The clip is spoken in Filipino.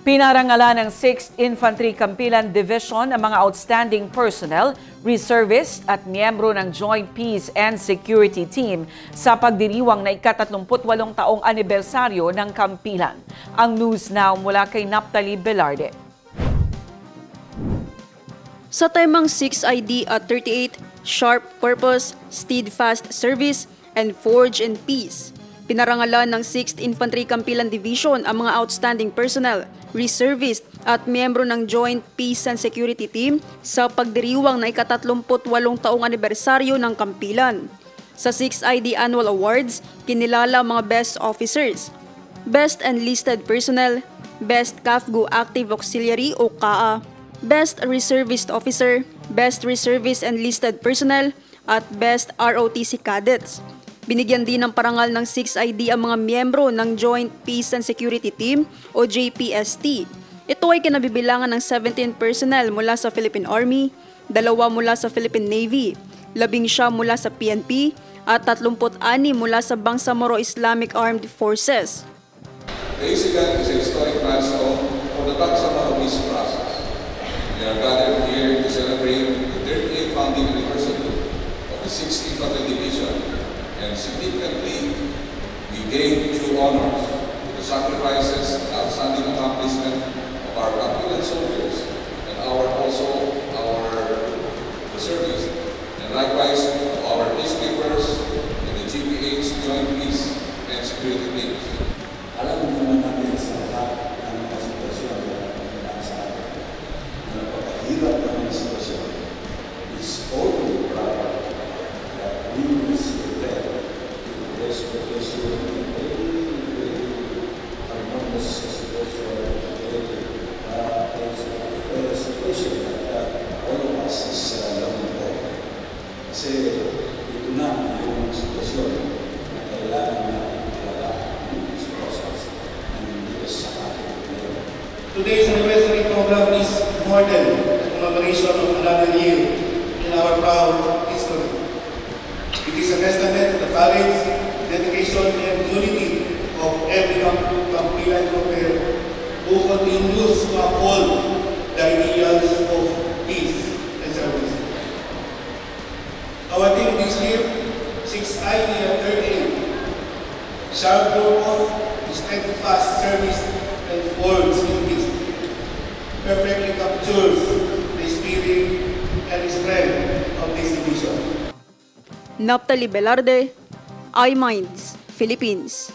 Pinarangalan ng 6th Infantry Campilan Division ang mga outstanding personnel, reservist at miyembro ng Joint Peace and Security Team sa pagdiriwang na ika-38 taong anibersaryo ng Campilan. Ang news now mula kay Naphtali Velarde. Sa temang 6ID at 38, Sharp Purpose, Steadfast Service, and Forge in Peace, pinarangalan ng 6th Infantry Campilan Division ang mga outstanding personnel, reservist at miyembro ng Joint Peace and Security Team sa pagdiriwang na ika-38 taong anibersaryo ng Campilan. Sa 6ID Annual Awards, kinilala ang mga Best Officers, Best Enlisted Personnel, Best CAFGU Active Auxiliary o CAA, Best Reservist Officer, Best Reservist Enlisted Personnel at Best ROTC Cadets. Binigyan din ng parangal ng 6ID ang mga miyembro ng Joint Peace and Security Team o JPST. Ito ay kinabibilangan ng 17 personnel mula sa Philippine Army, 2 mula sa Philippine Navy, 19 mula sa PNP at 36 mula sa Bangsamoro Islamic Armed Forces. Today's event is a historic milestone for the Bangsamoro peace process. We are gathered here to celebrate the 38th founding anniversary of the 6th Infantry Division. And significantly, we gave due honors to the sacrifices and outstanding accomplishment of our Campilan soldiers and our reservists, and likewise to our peacekeepers in the GPH Joint Peace and Security Teams. Alam mo naman natin sa lahat ng mga sitwasyon na sa atin, na napakahirap na mga sitwasyon, is only proper that we will see expectation and very harmonious situation that all of us is looking for. Kasi ito na yung sitwasyon na kailangan natin talaga ng this process and this sa atin ngayon. Today's anniversary program is more than a commemoration of another year in our proud history. It is a testament to the courage, dedication and unity of every Campilan trooper who continues to uphold the ideals of peace and service. Our team this year, 6ID and 38, Sharp Purpose, Steadfast Service, and Forge in Peace, perfectly captures the spirit and strength of this division. Naphtali Velarde, iMinds, Philippines.